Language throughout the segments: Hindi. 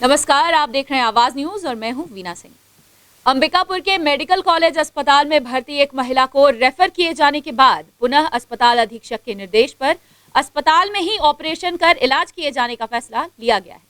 नमस्कार, आप देख रहे हैं आवाज न्यूज और मैं हूं वीना सिंह। अंबिकापुर के मेडिकल कॉलेज अस्पताल में भर्ती एक महिला को रेफर किए जाने के बाद पुनः अस्पताल अधीक्षक के निर्देश पर अस्पताल में ही ऑपरेशन कर इलाज किए जाने का फैसला लिया गया है।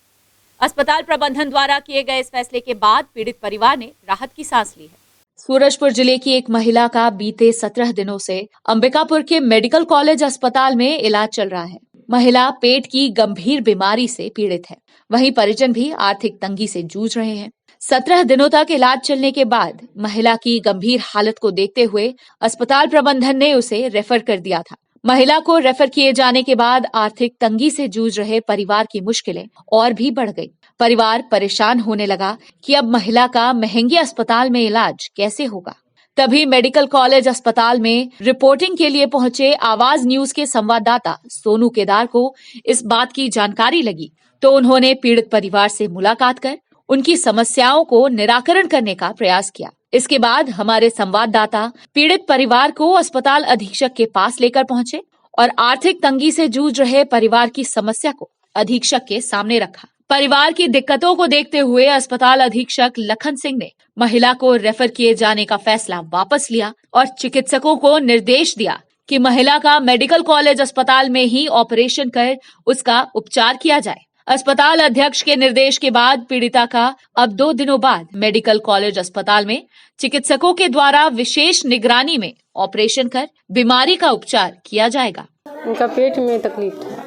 अस्पताल प्रबंधन द्वारा किए गए इस फैसले के बाद पीड़ित परिवार ने राहत की सांस ली है। सूरजपुर जिले की एक महिला का बीते 17 दिनों से अंबिकापुर के मेडिकल कॉलेज अस्पताल में इलाज चल रहा है। महिला पेट की गंभीर बीमारी से पीड़ित है। वहीं परिजन भी आर्थिक तंगी से जूझ रहे हैं। 17 दिनों तक इलाज चलने के बाद महिला की गंभीर हालत को देखते हुए अस्पताल प्रबंधन ने उसे रेफर कर दिया था। महिला को रेफर किए जाने के बाद आर्थिक तंगी से जूझ रहे परिवार की मुश्किलें और भी बढ़ गई। परिवार परेशान होने लगा कि अब महिला का महंगे अस्पताल में इलाज कैसे होगा। तभी मेडिकल कॉलेज अस्पताल में रिपोर्टिंग के लिए पहुंचे आवाज न्यूज के संवाददाता सोनू केदार को इस बात की जानकारी लगी, तो उन्होंने पीड़ित परिवार से मुलाकात कर उनकी समस्याओं को निराकरण करने का प्रयास किया। इसके बाद हमारे संवाददाता पीड़ित परिवार को अस्पताल अधीक्षक के पास लेकर पहुंचे और आर्थिक तंगी से जूझ रहे परिवार की समस्या को अधीक्षक के सामने रखा। परिवार की दिक्कतों को देखते हुए अस्पताल अधीक्षक लखन सिंह ने महिला को रेफर किए जाने का फैसला वापस लिया और चिकित्सकों को निर्देश दिया कि महिला का मेडिकल कॉलेज अस्पताल में ही ऑपरेशन कर उसका उपचार किया जाए। अस्पताल अध्यक्ष के निर्देश के बाद पीड़िता का अब 2 दिनों बाद मेडिकल कॉलेज अस्पताल में चिकित्सकों के द्वारा विशेष निगरानी में ऑपरेशन कर बीमारी का उपचार किया जाएगा। उनका पेट में तकलीफ था।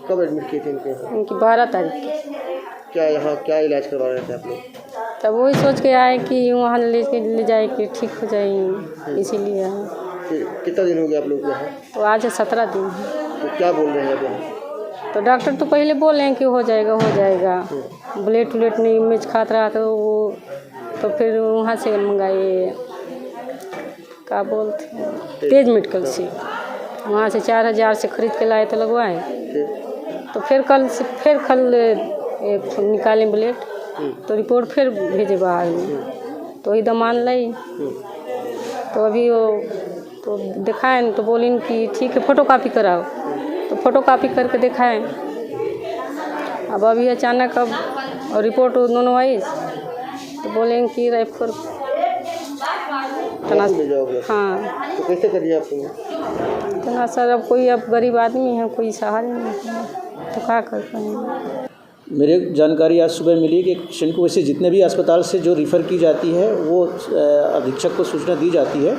कब एडमिट किए थे उनकी 12 तारीख की। क्या यहाँ क्या इलाज करवा रहे थे आप लोग? तब वही सोच के आए कि वहाँ ले जाए कि ठीक हो जाएंगे, इसीलिए आए। कितना दिन हो गया आप लोग यहाँ? तो आज 17 दिन है। तो क्या बोल रहे हैं अब? तो डॉक्टर तो पहले बोल रहे हैं कि हो जाएगा। ब्लेड नहीं इमेज खाता रहा तो फिर वहाँ से मंगाए, क्या बोलते हैं, तेज मेडिकल से। वहाँ से 4000 से खरीद के लाए तो लगवाए। तो फिर कल निकालें ब्लेड, तो रिपोर्ट फिर भेजे बाहर में, तो एकदम मान लाई। तो अभी वो तो दिखाएं तो बोलें कि ठीक है फोटोकॉपी कराओ, तो फोटोकॉपी करके दिखाएं। अब अभी अचानक अब रिपोर्ट दोनों आई तो बोलें कि रेफर हाँ। तो कैसे करिए आप? तना सर अब गरीब आदमी है, कोई सहारा नहीं है, तो क्या कर पाएंगे। मेरे जानकारी आज सुबह मिली कि पेशेंट को वैसे जितने भी अस्पताल से जो रिफ़र की जाती है वो अधीक्षक को सूचना दी जाती है।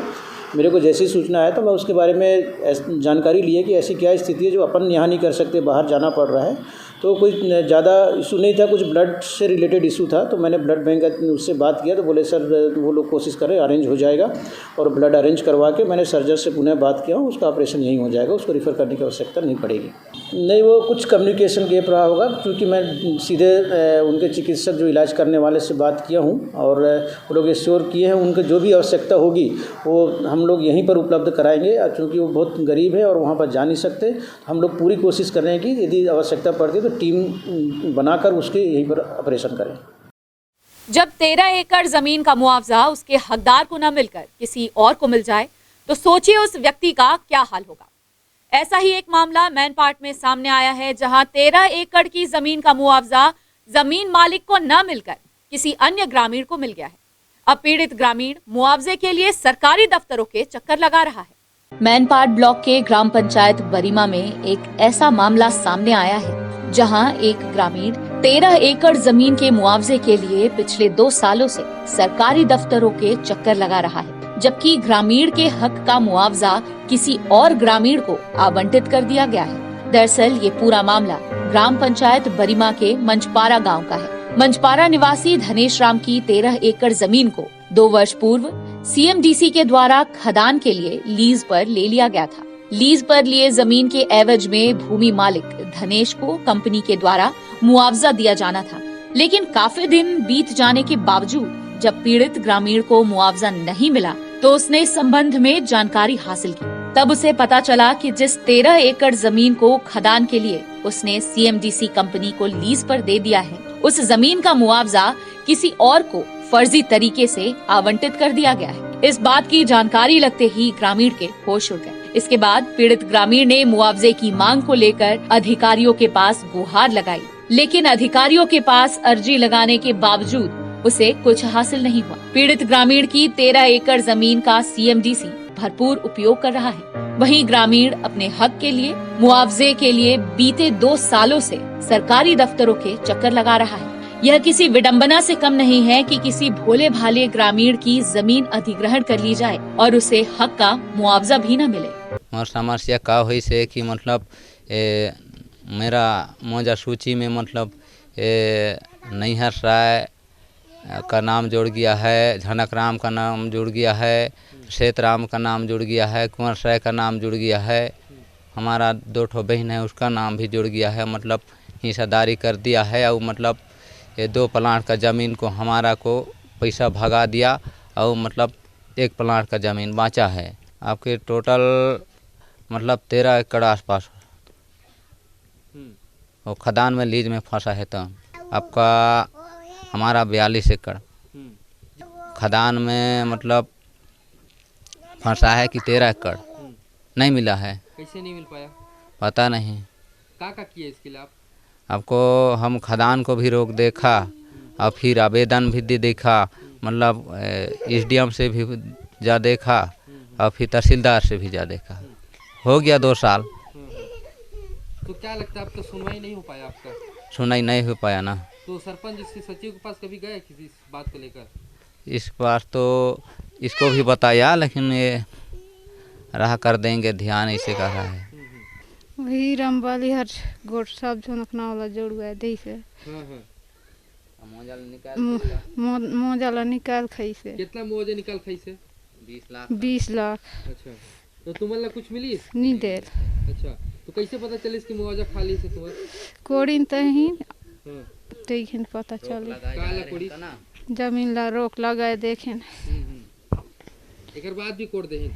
मेरे को जैसी सूचना आया तो मैं उसके बारे में जानकारी ली है कि ऐसी क्या स्थिति है जो अपन यहाँ नहीं कर सकते, बाहर जाना पड़ रहा है। तो कोई ज़्यादा इशू नहीं था, कुछ ब्लड से रिलेटेड इशू था। तो मैंने ब्लड बैंक उससे बात किया तो बोले सर वो लोग कोशिश करें, अरेंज हो जाएगा। और ब्लड अरेंज करवा के मैंने सर्जन से पुनः बात किया, उसका ऑपरेशन यहीं हो जाएगा, उसको रिफ़र करने की आवश्यकता नहीं पड़ेगी। नहीं, वो कुछ कम्युनिकेशन गैप रहा होगा, क्योंकि मैं सीधे उनके चिकित्सक जो इलाज करने वाले से बात किया हूँ और वो लोग एश्योर किए हैं उनके जो भी आवश्यकता होगी वो हम लोग यहीं पर उपलब्ध कराएंगे। क्योंकि वो बहुत गरीब है और वहाँ पर जा नहीं सकते, हम लोग पूरी कोशिश कर रहे हैं कि यदि आवश्यकता पड़ती है तो टीम बनाकर उसके यहीं पर ऑपरेशन करें। जब 13 एकड़ जमीन का मुआवजा उसके हकदार को न मिलकर किसी और को मिल जाए तो सोचिए उस व्यक्ति का क्या हाल होगा। ऐसा ही एक मामला मैनपाट में सामने आया है, जहां 13 एकड़ की जमीन का मुआवजा जमीन मालिक को न मिलकर किसी अन्य ग्रामीण को मिल गया है। अब पीड़ित ग्रामीण मुआवजे के लिए सरकारी दफ्तरों के चक्कर लगा रहा है। मैनपाट ब्लॉक के ग्राम पंचायत बरीमा में एक ऐसा मामला सामने आया है जहां एक ग्रामीण 13 एकड़ जमीन के मुआवजे के लिए पिछले 2 सालों से सरकारी दफ्तरों के चक्कर लगा रहा है, जबकि ग्रामीण के हक का मुआवजा किसी और ग्रामीण को आवंटित कर दिया गया है। दरअसल ये पूरा मामला ग्राम पंचायत बरीमा के मंचपारा गांव का है। मंचपारा निवासी धनेश राम की 13 एकड़ जमीन को 2 वर्ष पूर्व CMDC के द्वारा खदान के लिए लीज पर ले लिया गया था। लीज पर लिए जमीन के एवज में भूमि मालिक धनेश को कंपनी के द्वारा मुआवजा दिया जाना था, लेकिन काफी दिन बीत जाने के बावजूद जब पीड़ित ग्रामीण को मुआवजा नहीं मिला तो उसने इस संबंध में जानकारी हासिल की। तब उसे पता चला कि जिस 13 एकड़ जमीन को खदान के लिए उसने CMDC कंपनी को लीज पर दे दिया है, उस जमीन का मुआवजा किसी और को फर्जी तरीके से आवंटित कर दिया गया है। इस बात की जानकारी लगते ही ग्रामीण के होश उड़ गए। इसके बाद पीड़ित ग्रामीण ने मुआवजे की मांग को लेकर अधिकारियों के पास गुहार लगाई। लेकिन अधिकारियों के पास अर्जी लगाने के बावजूद उसे कुछ हासिल नहीं हुआ। पीड़ित ग्रामीण की 13 एकड़ जमीन का सीएमडीसी भरपूर उपयोग कर रहा है। वहीं ग्रामीण अपने हक के लिए, मुआवजे के लिए बीते 2 सालों से सरकारी दफ्तरों के चक्कर लगा रहा है। यह किसी विडंबना से कम नहीं है कि किसी भोले भाले ग्रामीण की जमीन अधिग्रहण कर ली जाए और उसे हक का मुआवजा भी न मिले। और समस्या का हुई से कि मतलब मेरा मौजा सूची में मतलब नैहर राय का नाम जुड़ गया है, झनक राम का नाम जुड़ गया है, श्वेत राम का नाम जुड़ गया है, कुंवर राय का नाम जुड़ गया है, हमारा 2 ठो बहन है उसका नाम भी जुड़ गया है। मतलब हिस्सेदारी कर दिया है और मतलब ये 2 प्लाट का ज़मीन को हमारा को पैसा भगा दिया और मतलब 1 प्लाट का ज़मीन बाँचा है। आपके टोटल मतलब 13 एकड़ आसपास वो खदान में लीज में फंसा है। तो आपका हमारा 42 एकड़ खदान में मतलब फंसा है कि 13 एकड़ नहीं मिला है। कैसे नहीं मिल पाया? पता नहीं का किया इसके लिए आप? आपको हम खदान को भी रोक देखा और फिर आवेदन भी दे देखा, मतलब एसडीएम से भी जा देखा और फिर तहसीलदार से भी जा देखा। हो गया 2 साल। तो क्या लगता है, अब तो सुनवाई नहीं हो पाया आपका? सुनाई नहीं हो पाया ना। तो सरपंच इसके सचिव के पास कभी गए किसी बात को लेकर? इस बार तो इसको भी बताया लेकिन ये रहा कर देंगे ध्यान ऐसे कर रहा है। वही रामवाली हर गोट साहब झोनकना वाला जोड़ गए दी से मोजाला निकाल खाई से। कितना मुआवजा निकाल खाई से? 20 लाख। अच्छा, तो तुम्हारा कुछ मिली? नहीं दे। अच्छा, तो कैसे पता चले इसकी मुआवजा खाली से तुम्हारे? कोड़ी तही देखें पता चले। काला कोड़ी जमीन ला रोक लगाए देखें। एक बाद भी कोड़ दे।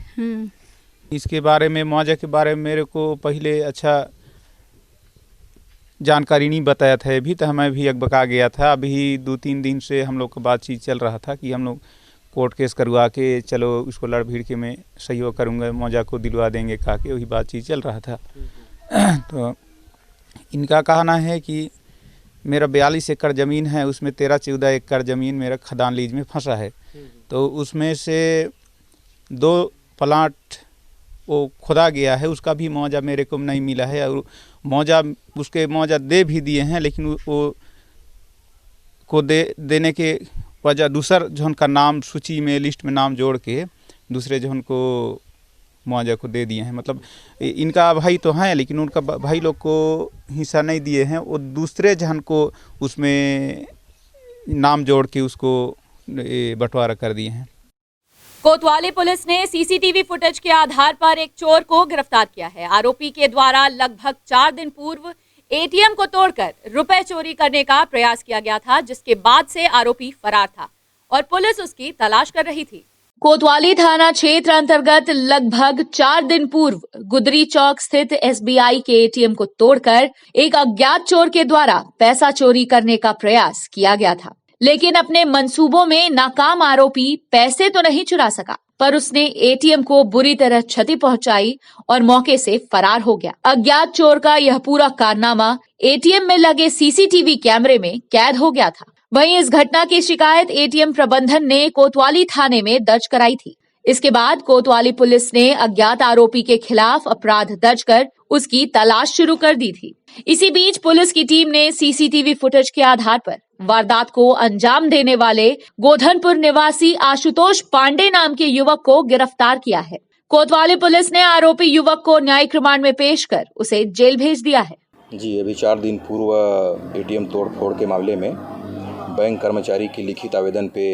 इसके बारे में मुआवजा के बारे में मेरे को पहले अच्छा जानकारी नहीं बताया था। अभी तो हमें भी अकबका गया था। अभी 2-3 दिन से हम लोग का बातचीत चल रहा था कि हम लोग कोर्ट केस करवा के चलो उसको लड़ भीड़ के मैं सहयोग करूँगा, मुआवजा को दिलवा देंगे कहा के वही बातचीत चल रहा था। तो इनका कहना है कि मेरा 42 एकड़ ज़मीन है, उसमें 13-14 एकड़ ज़मीन मेरा खदान लीज में फंसा है। तो उसमें से 2 प्लाट वो खुदा गया है, उसका भी मुआवजा मेरे को नहीं मिला है। और मुआवजा दे भी दिए हैं, लेकिन वो को देने के वजह दूसर जोन का नाम सूची में लिस्ट में नाम जोड़ के दूसरे जोन को मुआवजा को दे दिए हैं। मतलब इनका भाई तो हैं लेकिन उनका भाई लोग को हिस्सा नहीं दिए हैं, वो दूसरे जन को उसमें नाम जोड़ के उसको बंटवारा कर दिए हैं। कोतवाली पुलिस ने सीसीटीवी फुटेज के आधार पर एक चोर को गिरफ्तार किया है। आरोपी के द्वारा लगभग 4 दिन पूर्व एटीएम को तोड़कर रुपए चोरी करने का प्रयास किया गया था, जिसके बाद से आरोपी फरार था और पुलिस उसकी तलाश कर रही थी। कोतवाली थाना क्षेत्र अंतर्गत लगभग 4 दिन पूर्व गुदरी चौक स्थित एसबीआई के एटीएम को तोड़कर एक अज्ञात चोर के द्वारा पैसा चोरी करने का प्रयास किया गया था, लेकिन अपने मंसूबों में नाकाम आरोपी पैसे तो नहीं चुरा सका, पर उसने एटीएम को बुरी तरह क्षति पहुंचाई और मौके से फरार हो गया। अज्ञात चोर का यह पूरा कारनामा एटीएम में लगे सीसीटीवी कैमरे में कैद हो गया था। वहीं इस घटना की शिकायत एटीएम प्रबंधन ने कोतवाली थाने में दर्ज कराई थी। इसके बाद कोतवाली पुलिस ने अज्ञात आरोपी के खिलाफ अपराध दर्ज कर उसकी तलाश शुरू कर दी थी। इसी बीच पुलिस की टीम ने सीसीटीवी फुटेज के आधार पर वारदात को अंजाम देने वाले गोधनपुर निवासी आशुतोष पांडे नाम के युवक को गिरफ्तार किया है। कोतवाली पुलिस ने आरोपी युवक को न्यायिक रिमांड में पेश कर उसे जेल भेज दिया है। जी, अभी 4 दिन पूर्व एटीएम तोड़फोड़ के मामले में बैंक कर्मचारी की लिखित आवेदन पे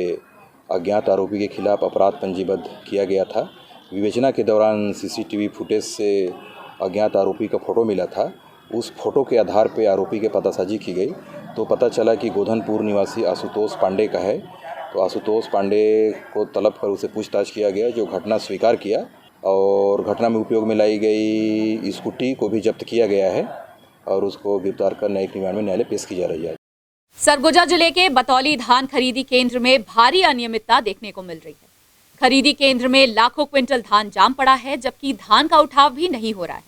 अज्ञात आरोपी के खिलाफ अपराध पंजीबद्ध किया गया था। विवेचना के दौरान सीसीटीवी फुटेज से अज्ञात आरोपी का फ़ोटो मिला था। उस फोटो के आधार पे आरोपी के पतासाजी की गई तो पता चला कि गोधनपुर निवासी आशुतोष पांडे का है। तो आशुतोष पांडे को तलब कर उसे पूछताछ किया गया, जो घटना स्वीकार किया और घटना में उपयोग में लाई गई स्कूटी को भी जब्त किया गया है और उसको गिरफ्तार कर न्यायिक रिमांड में न्यायालय पेश की जा रही है। सरगुजा जिले के बतौली धान खरीदी केंद्र में भारी अनियमितता देखने को मिल रही है। खरीदी केंद्र में लाखों क्विंटल धान जाम पड़ा है, जबकि धान का उठाव भी नहीं हो रहा है।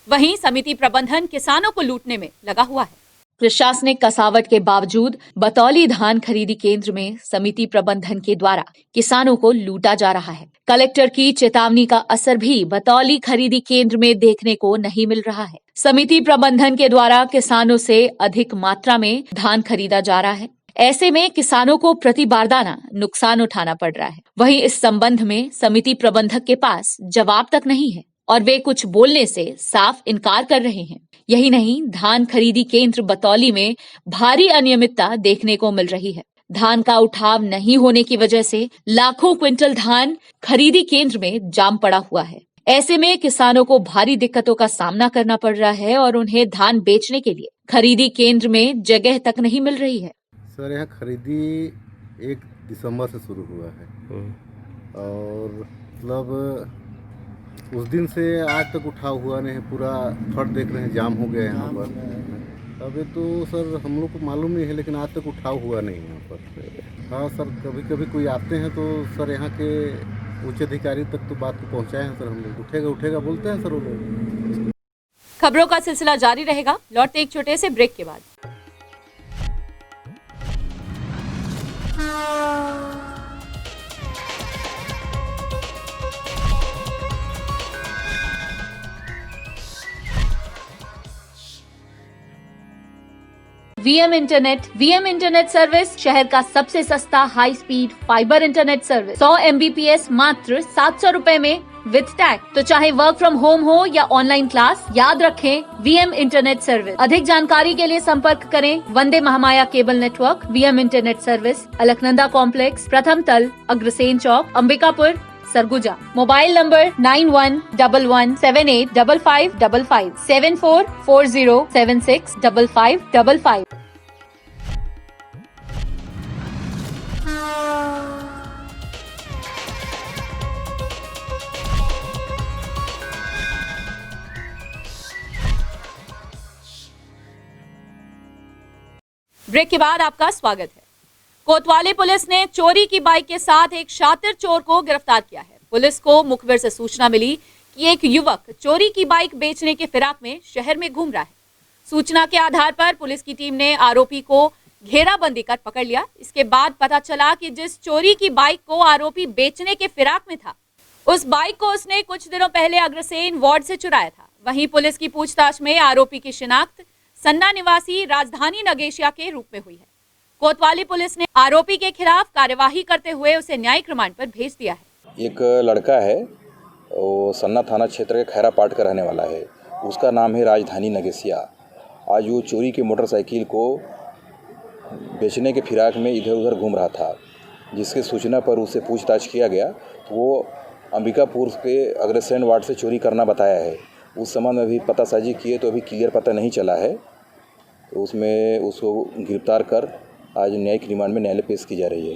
वहीं समिति प्रबंधन किसानों को लूटने में लगा हुआ है। प्रशासनिक कसावट के बावजूद बतौली धान खरीदी केंद्र में समिति प्रबंधन के द्वारा किसानों को लूटा जा रहा है। कलेक्टर की चेतावनी का असर भी बतौली खरीदी केंद्र में देखने को नहीं मिल रहा है। समिति प्रबंधन के द्वारा किसानों से अधिक मात्रा में धान खरीदा जा रहा है। ऐसे में किसानों को प्रति बारदाना नुकसान उठाना पड़ रहा है। वहीं इस संबंध में समिति प्रबंधक के पास जवाब तक नहीं है और वे कुछ बोलने से साफ इनकार कर रहे हैं। यही नहीं, धान खरीदी केंद्र बतौली में भारी अनियमितता देखने को मिल रही है। धान का उठाव नहीं होने की वजह से लाखों क्विंटल धान खरीदी केंद्र में जाम पड़ा हुआ है। ऐसे में किसानों को भारी दिक्कतों का सामना करना पड़ रहा है और उन्हें धान बेचने के लिए खरीदी केंद्र में जगह तक नहीं मिल रही है। सर, यहाँ खरीदी 1 दिसंबर से शुरू हुआ है और मतलब उस दिन से आज तक उठाव हुआ नहीं है। पूरा फट देख रहे हैं, जाम हो गया यहाँ पर। अभी तो सर हम लोग को मालूम नहीं है, लेकिन आज तक उठाव हुआ नहीं यहाँ पर। हाँ सर, कभी कभी कोई आते हैं तो सर यहाँ के उच्च अधिकारी तक तो बात को पहुँचाए हैं सर। हम लोग उठेगा बोलते हैं सर वो लोग। खबरों का सिलसिला जारी रहेगा। लौटते एक छोटे से ब्रेक के बाद। वीएम इंटरनेट सर्विस शहर का सबसे सस्ता high speed fibre internet service. 100 MBPS मात्र 700 रुपए में विद टैग। तो चाहे वर्क फ्रॉम होम हो या ऑनलाइन क्लास, याद रखें वीएम इंटरनेट सर्विस। अधिक जानकारी के लिए संपर्क करें Vande Mahamaya cable network. VM internet service, Alaknanda complex, प्रथम तल, Agrasen Chowk, Ambikapur, Surguja. Mobile number 9111785555 7440765555। Break के बाद आपका स्वागत है। कोतवाली पुलिस ने चोरी की बाइक के साथ एक शातिर चोर को गिरफ्तार किया है। पुलिस को मुखबिर से सूचना मिली कि एक युवक चोरी की बाइक बेचने के फिराक में शहर में घूम रहा है। सूचना के आधार पर पुलिस की टीम ने आरोपी को घेराबंदी कर पकड़ लिया। इसके बाद पता चला कि जिस चोरी की बाइक को आरोपी बेचने के फिराक में था, उस बाइक को उसने कुछ दिनों पहले अग्रसेन वार्ड से चुराया था। वहीं पुलिस की पूछताछ में आरोपी की शिनाख्त सन्ना निवासी राजधानी नगेशिया के रूप में हुई है। कोतवाली पुलिस ने आरोपी के खिलाफ कार्यवाही करते हुए उसे न्यायिक रिमांड पर भेज दिया है। एक लड़का है, वो सन्ना थाना क्षेत्र के खैरापाट का रहने वाला है। उसका नाम है राजधानी नगेशिया। आज वो चोरी की मोटरसाइकिल को बेचने के फिराक में इधर उधर घूम रहा था, जिसकी सूचना पर उससे पूछताछ किया गया तो वो अंबिकापुर के अग्रसेन वार्ड से चोरी करना बताया है। उस संबंध में अभी पतासाजी किए तो अभी क्लियर पता नहीं चला है, तो उसमें उसको गिरफ्तार कर आज न्यायिक रिमांड में न्यायालय पेश की जा रही है।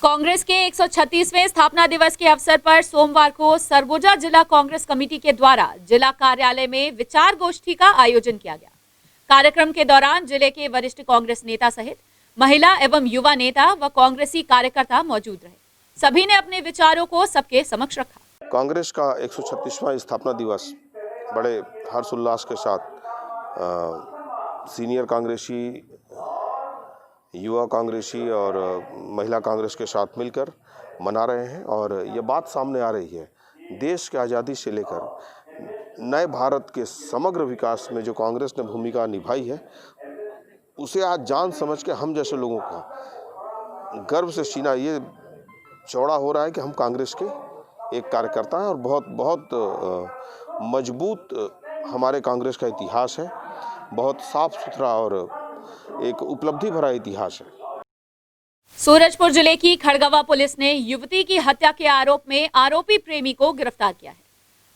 कांग्रेस के 136वें स्थापना दिवस के अवसर पर सोमवार को सरगुजा जिला कांग्रेस कमेटी के द्वारा जिला कार्यालय में विचार गोष्ठी का आयोजन किया गया। कार्यक्रम के दौरान जिले के वरिष्ठ कांग्रेस नेता सहित महिला एवं युवा नेता व कांग्रेसी कार्यकर्ता मौजूद रहे। सभी ने अपने विचारों को सबके समक्ष रखा। कांग्रेस का 136वां स्थापना दिवस बड़े हर्षोल्लास के साथ सीनियर कांग्रेसी, युवा कांग्रेसी और महिला कांग्रेस के साथ मिलकर मना रहे हैं। और ये बात सामने आ रही है, देश की आज़ादी से लेकर नए भारत के समग्र विकास में जो कांग्रेस ने भूमिका निभाई है, उसे आज जान समझ के हम जैसे लोगों का गर्व से सीना ये चौड़ा हो रहा है कि हम कांग्रेस के एक कार्यकर्ता हैं और बहुत बहुत मजबूत हमारे कांग्रेस का इतिहास है। बहुत साफ सुथरा और एक उपलब्धि भरा इतिहास है। सूरजपुर जिले की खड़गवा पुलिस ने युवती की हत्या के आरोप में आरोपी प्रेमी को गिरफ्तार किया है।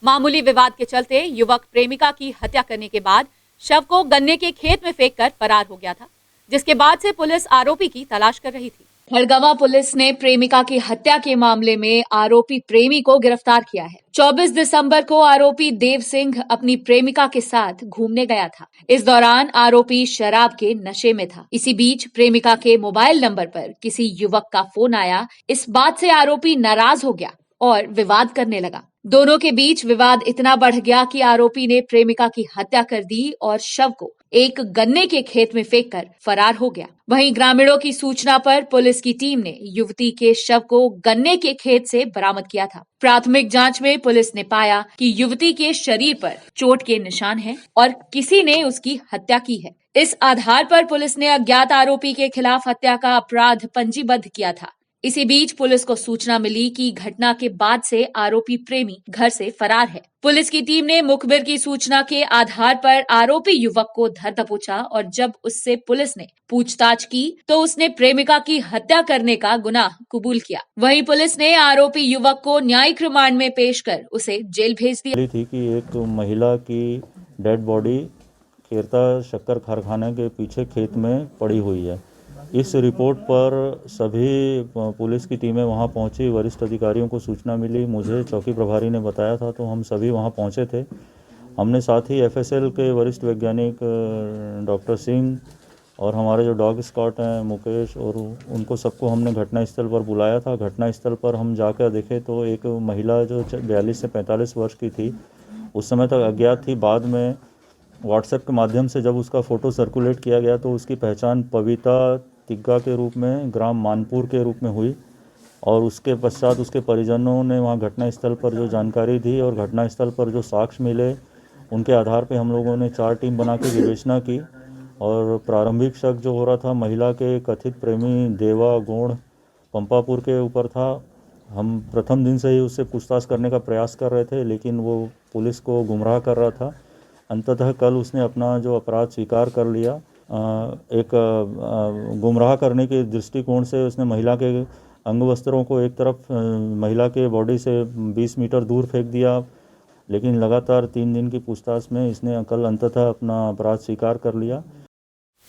मामूली विवाद के चलते युवक प्रेमिका की हत्या करने के बाद शव को गन्ने के खेत में फेंककर फरार हो गया था, जिसके बाद से पुलिस आरोपी की तलाश कर रही थी। खड़गवा पुलिस ने प्रेमिका की हत्या के मामले में आरोपी प्रेमी को गिरफ्तार किया है। 24 दिसंबर को आरोपी देव सिंह अपनी प्रेमिका के साथ घूमने गया था। इस दौरान आरोपी शराब के नशे में था। इसी बीच प्रेमिका के मोबाइल नंबर पर किसी युवक का फोन आया। इस बात से आरोपी नाराज हो गया और विवाद करने लगा। दोनों के बीच विवाद इतना बढ़ गया कि आरोपी ने प्रेमिका की हत्या कर दी और शव को एक गन्ने के खेत में फेंककर फरार हो गया। वहीं ग्रामीणों की सूचना पर पुलिस की टीम ने युवती के शव को गन्ने के खेत से बरामद किया था। प्राथमिक जांच में पुलिस ने पाया कि युवती के शरीर पर चोट के निशान हैं और किसी ने उसकी हत्या की है। इस आधार पर पुलिस ने अज्ञात आरोपी के खिलाफ हत्या का अपराध पंजीबद्ध किया था। इसी बीच पुलिस को सूचना मिली कि घटना के बाद से आरोपी प्रेमी घर से फरार है। पुलिस की टीम ने मुखबिर की सूचना के आधार पर आरोपी युवक को धर दबोचा और जब उससे पुलिस ने पूछताछ की तो उसने प्रेमिका की हत्या करने का गुनाह कबूल किया। वहीं पुलिस ने आरोपी युवक को न्यायिक रिमांड में पेश कर उसे जेल भेज दिया। थी कि एक महिला की डेड बॉडी केरता शक्कर कारखाने के पीछे खेत में पड़ी हुई है। इस रिपोर्ट पर सभी पुलिस की टीमें वहां पहुंची। वरिष्ठ अधिकारियों को सूचना मिली, मुझे चौकी प्रभारी ने बताया था, तो हम सभी वहां पहुंचे थे। हमने साथ ही एफएसएल के वरिष्ठ वैज्ञानिक डॉक्टर सिंह और हमारे जो डॉग स्क्वाड हैं मुकेश, और उनको सबको हमने घटनास्थल पर बुलाया था। घटनास्थल पर हम जाकर देखे तो एक महिला जो 42 से 45 वर्ष की थी, उस समय तक अज्ञात थी। बाद में व्हाट्सएप के माध्यम से जब उसका फ़ोटो सर्कुलेट किया गया तो उसकी पहचान पविता तिग्गा के रूप में ग्राम मानपुर के रूप में हुई और उसके पश्चात उसके परिजनों ने वहां घटनास्थल पर जो जानकारी दी और घटनास्थल पर जो साक्ष्य मिले उनके आधार पे हम लोगों ने 4 टीम बना के विवेचना की और प्रारंभिक शक जो हो रहा था महिला के कथित प्रेमी देवा गोड़ पंपापुर के ऊपर था। हम प्रथम दिन से ही उससे पूछताछ करने का प्रयास कर रहे थे, लेकिन वो पुलिस को गुमराह कर रहा था। अंततः कल उसने अपना जो अपराध स्वीकार कर लिया। एक गुमराह करने के दृष्टिकोण से उसने महिला के अंग वस्त्रों को एक तरफ महिला के बॉडी से 20 मीटर दूर फेंक दिया, लेकिन लगातार 3 दिन की पूछताछ में इसने कल अंततः अपना अपराध स्वीकार कर लिया।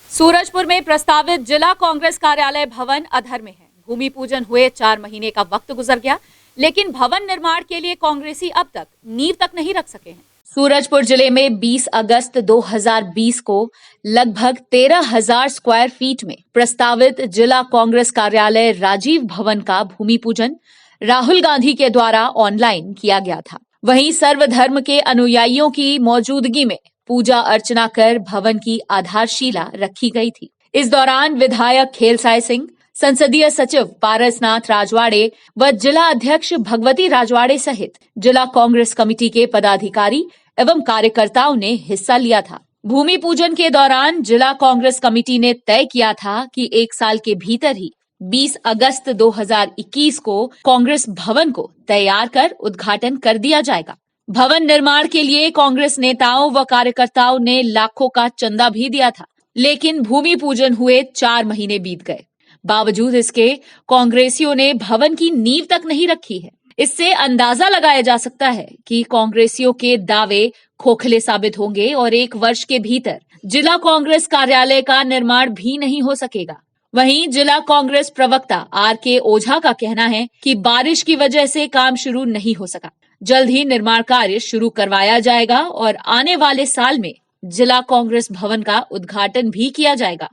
सूरजपुर में प्रस्तावित जिला कांग्रेस कार्यालय भवन अधर में है। भूमि पूजन हुए 4 महीने का वक्त गुजर गया, लेकिन भवन निर्माण के लिए कांग्रेसी अब तक नींव तक नहीं रख सके हैं। सूरजपुर जिले में 20 अगस्त 2020 को लगभग 13,000 स्क्वायर फीट में प्रस्तावित जिला कांग्रेस कार्यालय राजीव भवन का भूमि पूजन राहुल गांधी के द्वारा ऑनलाइन किया गया था। वहीं सर्वधर्म के अनुयायियों की मौजूदगी में पूजा अर्चना कर भवन की आधारशिला रखी गई थी। इस दौरान विधायक खेलसाय सिंह, संसदीय सचिव पारसनाथ राजवाड़े व जिला अध्यक्ष भगवती राजवाड़े सहित जिला कांग्रेस कमेटी के पदाधिकारी एवं कार्यकर्ताओं ने हिस्सा लिया था। भूमि पूजन के दौरान जिला कांग्रेस कमेटी ने तय किया था कि 1 साल के भीतर ही 20 अगस्त 2021 को कांग्रेस भवन को तैयार कर उद्घाटन कर दिया जाएगा। भवन निर्माण के लिए कांग्रेस नेताओं व कार्यकर्ताओं ने लाखों का चंदा भी दिया था, लेकिन भूमि पूजन हुए 4 महीने बीत गए। बावजूद इसके कांग्रेसियों ने भवन की नींव तक नहीं रखी है। इससे अंदाजा लगाया जा सकता है कि कांग्रेसियों के दावे खोखले साबित होंगे और 1 वर्ष के भीतर जिला कांग्रेस कार्यालय का निर्माण भी नहीं हो सकेगा। वहीं जिला कांग्रेस प्रवक्ता RK ओझा का कहना है कि बारिश की वजह से काम शुरू नहीं हो सका। जल्द ही निर्माण कार्य शुरू करवाया जाएगा और आने वाले साल में जिला कांग्रेस भवन का उद्घाटन भी किया जाएगा।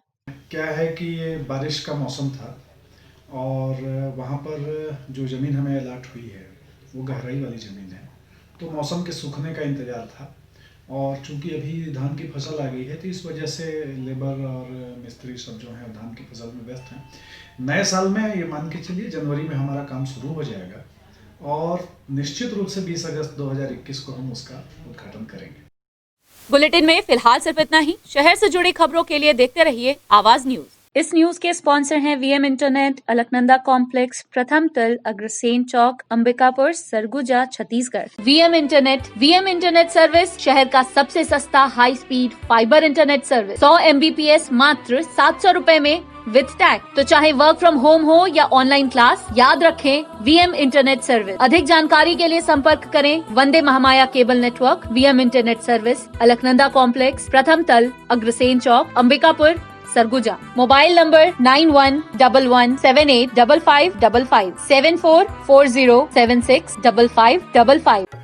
क्या है कि ये बारिश का मौसम था और वहाँ पर जो ज़मीन हमें अलाट हुई है वो गहराई वाली ज़मीन है, तो मौसम के सूखने का इंतज़ार था और चूंकि अभी धान की फसल आ गई है तो इस वजह से लेबर और मिस्त्री सब जो हैं धान की फसल में व्यस्त हैं। नए साल में ये मान के चलिए जनवरी में हमारा काम शुरू हो जाएगा और निश्चित रूप से 20 अगस्त 2021 को हम उसका उद्घाटन करेंगे। बुलेटिन में फिलहाल सिर्फ इतना ही। शहर से जुड़ी खबरों के लिए देखते रहिए आवाज न्यूज। इस न्यूज के स्पॉन्सर हैं VM इंटरनेट, अलकनंदा कॉम्प्लेक्स, प्रथम तल, Agrasen Chowk, Ambikapur, Surguja, Chhattisgarh. VM internet service शहर का सबसे सस्ता high speed fibre internet service. 100 MBPS मात्र 700 रुपए में विद टैग। तो चाहे वर्क फ्रॉम होम हो या ऑनलाइन क्लास, याद रखें VM इंटरनेट सर्विस। अधिक जानकारी के लिए संपर्क करें Vande Mahamaya cable network. VM internet service, Alaknanda complex, प्रथम तल, अग्रसेन चौक, अंबिकापुर, सरगुजा। Mobile number 9111785555 7440765555।